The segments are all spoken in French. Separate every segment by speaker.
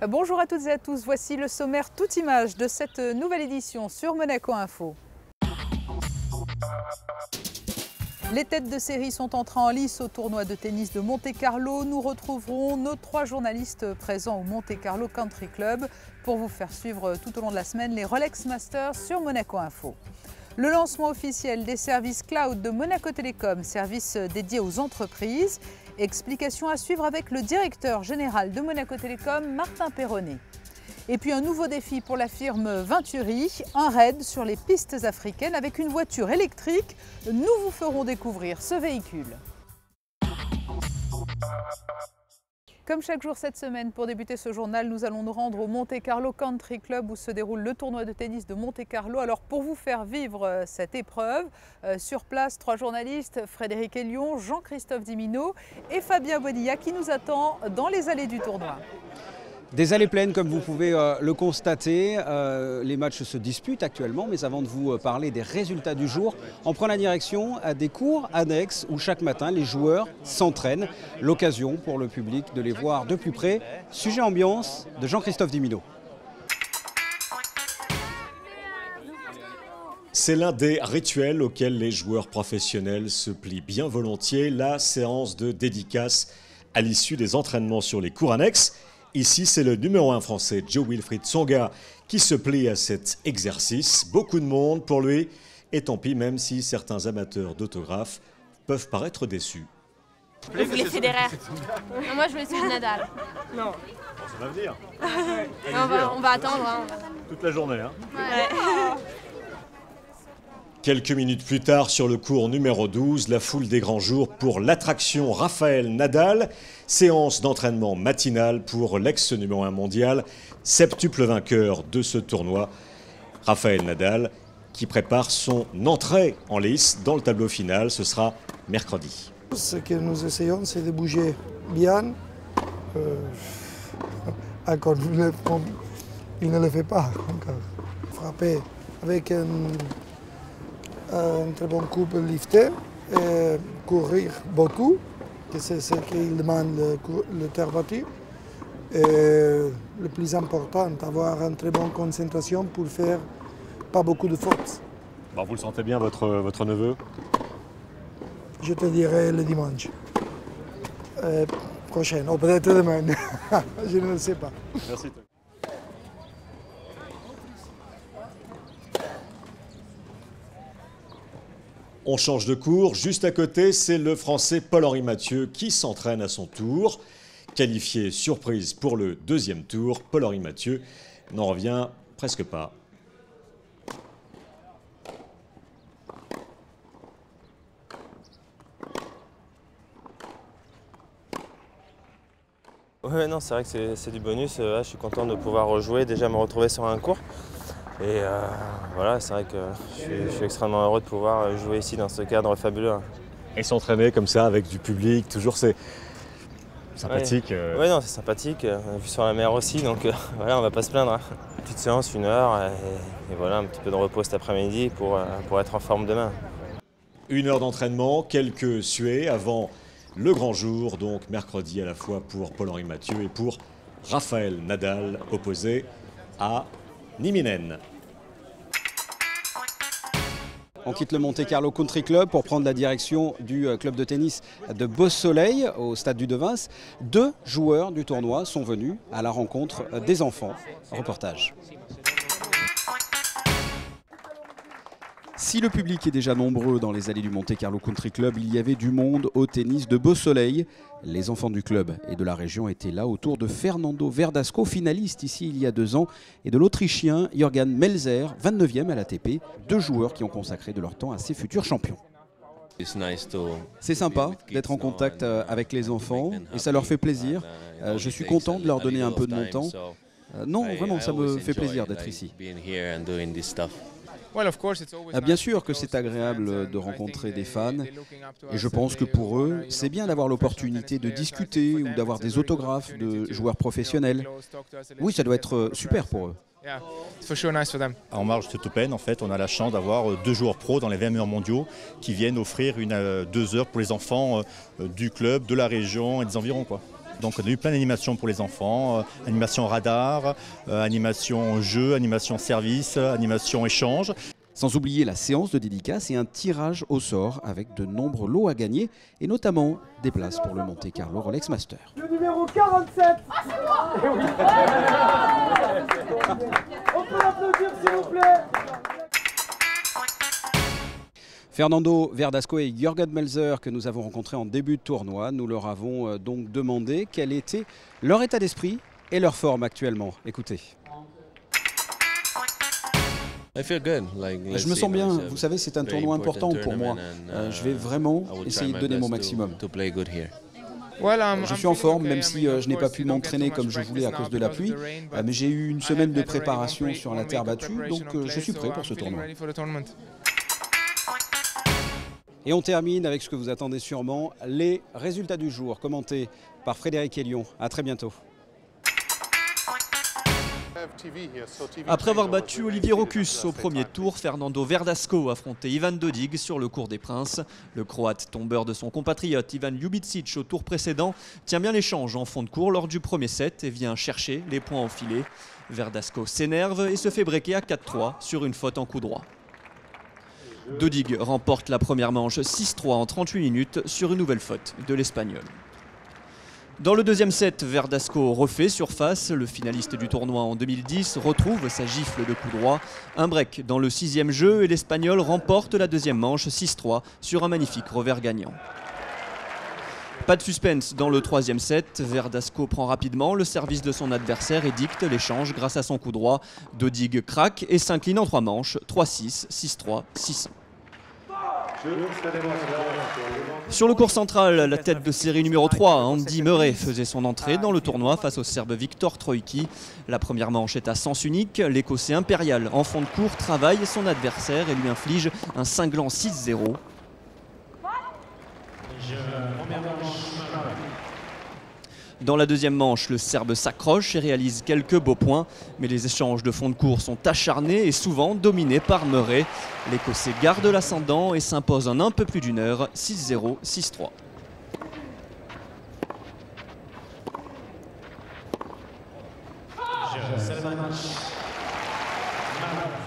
Speaker 1: Bonjour à toutes et à tous, voici le sommaire toute image de cette nouvelle édition sur Monaco Info. Les têtes de série sont entrées en lice au tournoi de tennis de Monte-Carlo. Nous retrouverons nos 3 journalistes présents au Monte-Carlo Country Club pour vous faire suivre tout au long de la semaine les Rolex Masters sur Monaco Info. Le lancement officiel des services cloud de Monaco Télécom, service dédié aux entreprises. Explication à suivre avec le directeur général de Monaco Télécom, Martin Perronnet. Et puis un nouveau défi pour la firme Venturi, un raid sur les pistes africaines avec une voiture électrique. Nous vous ferons découvrir ce véhicule. Comme chaque jour cette semaine, pour débuter ce journal, nous allons nous rendre au Monte-Carlo Country Club où se déroule le tournoi de tennis de Monte-Carlo. Alors pour vous faire vivre cette épreuve, sur place, 3 journalistes, Frédéric Elion, Jean-Christophe Dimino et Fabien Bonilla qui nous attend dans les allées du tournoi.
Speaker 2: Des allées pleines comme vous pouvez le constater, les matchs se disputent actuellement, mais avant de vous parler des résultats du jour, on prend la direction à des cours annexes où chaque matin les joueurs s'entraînent. L'occasion pour le public de les voir de plus près. Sujet ambiance de Jean-Christophe Dimino.
Speaker 3: C'est l'un des rituels auxquels les joueurs professionnels se plient bien volontiers, la séance de dédicace à l'issue des entraînements sur les cours annexes. Ici, c'est le numéro 1 français, Jo-Wilfried Tsonga, qui se plie à cet exercice. Beaucoup de monde pour lui, et tant pis, même si certains amateurs d'autographes peuvent paraître déçus.
Speaker 4: Vous voulez Federer? Moi, je voulais celui de Nadal. Non.
Speaker 3: Bon, ça va venir.
Speaker 4: On va attendre. Hein.
Speaker 3: Toute la journée. Hein.
Speaker 4: Ouais.
Speaker 3: Quelques minutes plus tard, sur le cours numéro 12, la foule des grands jours pour l'attraction Rafael Nadal. Séance d'entraînement matinale pour l'ex-numéro 1 mondial, septuple vainqueur de ce tournoi. Rafael Nadal qui prépare son entrée en lice dans le tableau final. Ce sera mercredi.
Speaker 5: Ce que nous essayons, c'est de bouger bien. Encore, il ne le fait pas encore. Frapper avec un très bon coup lifté, et courir beaucoup, que c'est ce qu'il demande le terre battue. Et le plus important, avoir une très bonne concentration pour faire pas beaucoup de fautes.
Speaker 3: Bon, vous le sentez bien, votre neveu?
Speaker 5: Je te dirai le dimanche prochain, ou peut-être demain, je ne le sais pas.
Speaker 3: Merci. On change de cours. Juste à côté, c'est le Français Paul-Henri Mathieu qui s'entraîne à son tour. Qualifié surprise pour le 2e tour, Paul-Henri Mathieu n'en revient presque pas.
Speaker 6: Ouais, non, c'est vrai que c'est du bonus. Je suis content de pouvoir rejouer, déjà me retrouver sur un cours. Et voilà, c'est vrai que je suis extrêmement heureux de pouvoir jouer ici dans ce cadre fabuleux.
Speaker 3: Et s'entraîner comme ça avec du public, toujours c'est sympathique.
Speaker 6: Oui, non, c'est sympathique. On a vu sur la mer aussi, donc voilà, on va pas se plaindre. Hein. Petite séance, 1 heure, et voilà, un petit peu de repos cet après-midi pour être en forme demain.
Speaker 3: 1 heure d'entraînement, quelques suées avant le grand jour, donc mercredi à la fois pour Paul-Henri Mathieu et pour Rafael Nadal, opposé à Nieminen.
Speaker 2: On quitte le Monte-Carlo Country Club pour prendre la direction du club de tennis de Beausoleil au stade du Devins. 2 joueurs du tournoi sont venus à la rencontre des enfants. Reportage. Si le public est déjà nombreux dans les allées du Monte-Carlo Country Club, il y avait du monde au tennis de Beausoleil. Les enfants du club et de la région étaient là autour de Fernando Verdasco, finaliste ici il y a 2 ans, et de l'Autrichien Jürgen Melzer, 29e à l'ATP, 2 joueurs qui ont consacré de leur temps à ces futurs champions. C'est sympa d'être en contact avec les enfants et ça leur fait plaisir. Je suis content de leur donner un peu de mon temps. Non, vraiment, ça me fait plaisir d'être ici. Bien sûr que c'est agréable de rencontrer des fans et je pense que pour eux, c'est bien d'avoir l'opportunité de discuter ou d'avoir des autographes de joueurs professionnels. Oui, ça doit être super pour eux.
Speaker 7: En marge de cette Open, en fait, on a la chance d'avoir 2 joueurs pros dans les 20 meilleurs mondiaux qui viennent offrir 2 heures pour les enfants du club, de la région et des environs, quoi. Donc on a eu plein d'animations pour les enfants, animation radar, animation jeu, animation service, animation échange.
Speaker 2: Sans oublier la séance de dédicace et un tirage au sort avec de nombreux lots à gagner et notamment des places pour le Monte Carlo Rolex Master.
Speaker 8: Le numéro 47. Ah, c'est moi. Eh oui. On peut l'applaudir s'il vous plaît.
Speaker 2: Fernando Verdasco et Jürgen Melzer que nous avons rencontrés en début de tournoi, nous leur avons donc demandé quel était leur état d'esprit et leur forme actuellement. Écoutez. Je me sens bien, vous savez, c'est un tournoi important pour moi. Je vais vraiment essayer de donner mon maximum. Je suis en forme, même si je n'ai pas pu m'entraîner comme je voulais à cause de la pluie, mais j'ai eu une semaine de préparation sur la terre battue, donc je suis prêt pour ce tournoi. Et on termine avec ce que vous attendez sûrement, les résultats du jour, commentés par Frédéric Hélion. À très bientôt.
Speaker 9: Après avoir battu Olivier Rokus au premier tour, Fernando Verdasco affrontait Ivan Dodig sur le cours des Princes. Le Croate, tombeur de son compatriote Ivan Ljubicic au tour précédent, tient bien l'échange en fond de cours lors du premier set et vient chercher les points enfilés. Verdasco s'énerve et se fait breaker à 4-3 sur une faute en coup droit. Dodig remporte la première manche 6-3 en 38 minutes sur une nouvelle faute de l'Espagnol. Dans le deuxième set, Verdasco refait surface. Le finaliste du tournoi en 2010 retrouve sa gifle de coup droit. Un break dans le sixième jeu et l'Espagnol remporte la deuxième manche 6-3 sur un magnifique revers gagnant. Pas de suspense dans le troisième set. Verdasco prend rapidement le service de son adversaire et dicte l'échange grâce à son coup droit. Dodig craque et s'incline en 3 manches 3-6, 6-3, 6-1. Sur le court central, la tête de série numéro 3, Andy Murray, faisait son entrée dans le tournoi face au Serbe Viktor Troicki. La première manche est à sens unique. L'Écossais impérial en fond de cours travaille son adversaire et lui inflige un cinglant 6-0. Dans la deuxième manche, le Serbe s'accroche et réalise quelques beaux points, mais les échanges de fond de cours sont acharnés et souvent dominés par Murray. L'Écossais garde l'ascendant et s'impose en un peu plus d'une heure, 6-0, 6-3.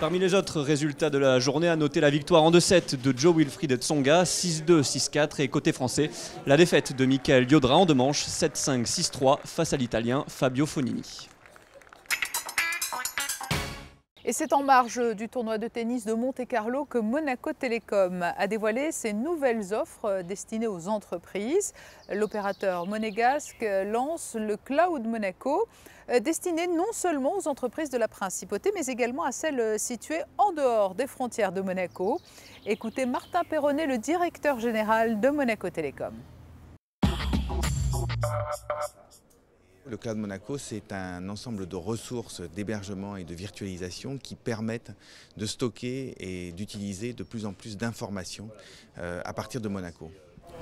Speaker 9: Parmi les autres résultats de la journée, à noter la victoire en 2-7 de Jo-Wilfried Tsonga, 6-2, 6-4, et côté français, la défaite de Michael Liodra en 2 manches, 7-5, 6-3 face à l'Italien Fabio Fonini.
Speaker 1: Et c'est en marge du tournoi de tennis de Monte-Carlo que Monaco Télécom a dévoilé ses nouvelles offres destinées aux entreprises. L'opérateur monégasque lance le Cloud Monaco, destiné non seulement aux entreprises de la principauté, mais également à celles situées en dehors des frontières de Monaco. Écoutez Martin Perronnet, le directeur général de Monaco Télécom.
Speaker 10: Le Cloud Monaco, c'est un ensemble de ressources d'hébergement et de virtualisation qui permettent de stocker et d'utiliser de plus en plus d'informations à partir de Monaco.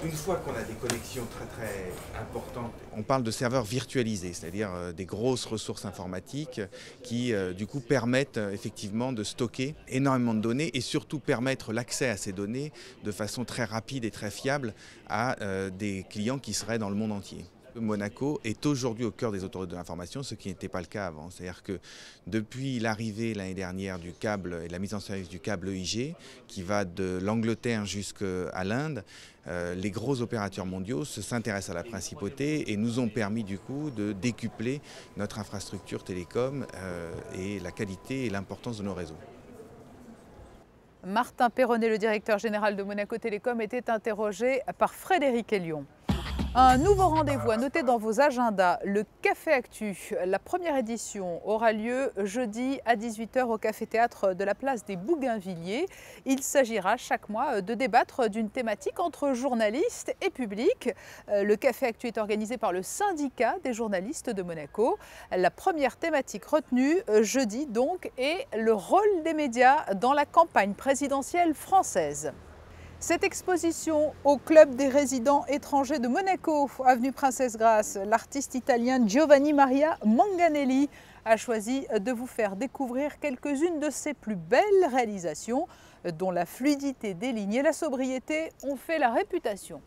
Speaker 10: Une fois qu'on a des connexions très importantes, on parle de serveurs virtualisés, c'est-à-dire des grosses ressources informatiques qui du coup permettent effectivement de stocker énormément de données et surtout permettre l'accès à ces données de façon très rapide et très fiable à des clients qui seraient dans le monde entier. Monaco est aujourd'hui au cœur des autorités de l'information, ce qui n'était pas le cas avant. C'est-à-dire que depuis l'arrivée l'année dernière du câble et la mise en service du câble EIG, qui va de l'Angleterre jusqu'à l'Inde, les gros opérateurs mondiaux s'intéressent à la principauté et nous ont permis du coup de décupler notre infrastructure télécom et la qualité et l'importance de nos réseaux.
Speaker 1: Martin Perronnet, le directeur général de Monaco Télécom, était interrogé par Frédéric Hélion. Un nouveau rendez-vous à noter dans vos agendas, le Café Actu. La première édition aura lieu jeudi à 18 h au Café-Théâtre de la place des Bougainvilliers. Il s'agira chaque mois de débattre d'une thématique entre journalistes et public. Le Café Actu est organisé par le syndicat des journalistes de Monaco. La première thématique retenue jeudi donc est le rôle des médias dans la campagne présidentielle française. Cette exposition au Club des résidents étrangers de Monaco, avenue Princesse Grace, l'artiste italien Giovanni Maria Manganelli a choisi de vous faire découvrir quelques-unes de ses plus belles réalisations, dont la fluidité des lignes et la sobriété ont fait la réputation.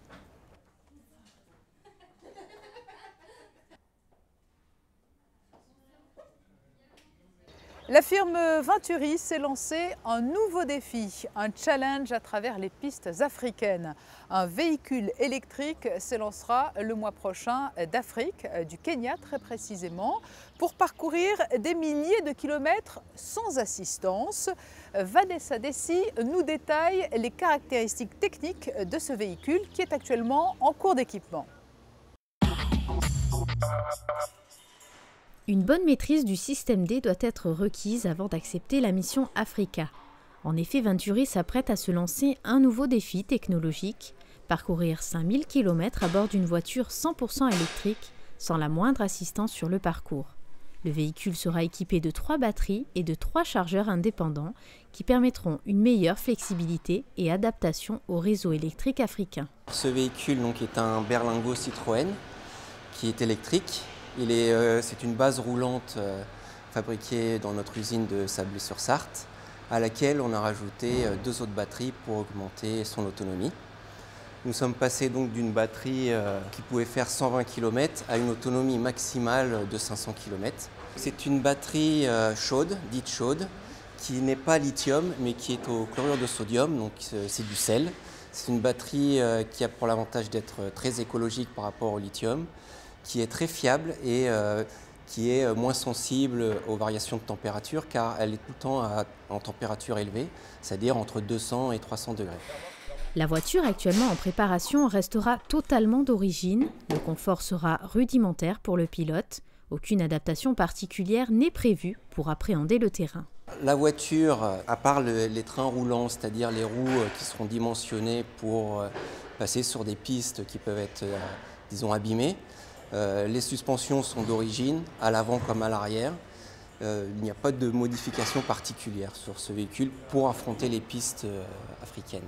Speaker 1: La firme Venturi s'est lancée un nouveau défi, un challenge à travers les pistes africaines. Un véhicule électrique s'élancera le mois prochain d'Afrique, du Kenya très précisément, pour parcourir des milliers de kilomètres sans assistance. Vanessa Dessy nous détaille les caractéristiques techniques de ce véhicule qui est actuellement en cours d'équipement.
Speaker 11: Une bonne maîtrise du système D doit être requise avant d'accepter la mission Africa. En effet, Venturi s'apprête à se lancer un nouveau défi technologique, parcourir 5000 km à bord d'une voiture 100% électrique, sans la moindre assistance sur le parcours. Le véhicule sera équipé de 3 batteries et de 3 chargeurs indépendants qui permettront une meilleure flexibilité et adaptation au réseau électrique africain.
Speaker 12: Ce véhicule est un berlingot Citroën qui est électrique. C'est une base roulante fabriquée dans notre usine de Sablé-sur-Sarthe, à laquelle on a rajouté 2 autres batteries pour augmenter son autonomie. Nous sommes passés donc d'une batterie qui pouvait faire 120 km à une autonomie maximale de 500 km. C'est une batterie chaude, dite chaude, qui n'est pas lithium mais qui est au chlorure de sodium, donc c'est du sel. C'est une batterie qui a pour l'avantage d'être très écologique par rapport au lithium, qui est très fiable et qui est moins sensible aux variations de température car elle est tout le temps en température élevée, c'est-à-dire entre 200 et 300 degrés.
Speaker 11: La voiture actuellement en préparation restera totalement d'origine. Le confort sera rudimentaire pour le pilote. Aucune adaptation particulière n'est prévue pour appréhender le terrain.
Speaker 12: La voiture, à part les trains roulants, c'est-à-dire les roues qui seront dimensionnées pour passer sur des pistes qui peuvent être, disons, abîmées, les suspensions sont d'origine, à l'avant comme à l'arrière. Il n'y a pas de modification particulière sur ce véhicule pour affronter les pistes africaines.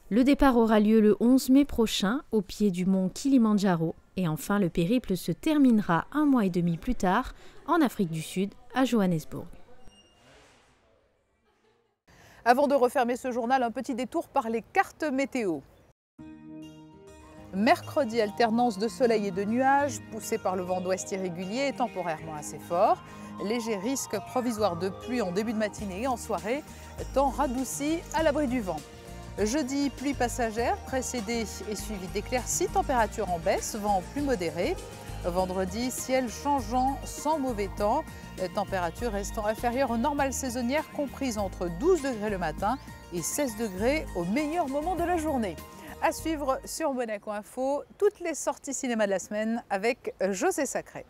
Speaker 11: Le départ aura lieu le 11 mai prochain au pied du mont Kilimandjaro. Et enfin, le périple se terminera 1 mois et demi plus tard en Afrique du Sud, à Johannesburg.
Speaker 1: Avant de refermer ce journal, un petit détour par les cartes météo. Mercredi, alternance de soleil et de nuages, poussé par le vent d'ouest irrégulier et temporairement assez fort. Léger risque provisoire de pluie en début de matinée et en soirée, temps radouci à l'abri du vent. Jeudi, pluie passagère, précédée et suivie d'éclaircies, température en baisse, vent plus modéré. Vendredi, ciel changeant sans mauvais temps, température restant inférieure aux normales saisonnières comprises entre 12 degrés le matin et 16 degrés au meilleur moment de la journée. À suivre sur Monaco Info, toutes les sorties cinéma de la semaine avec José Sacré.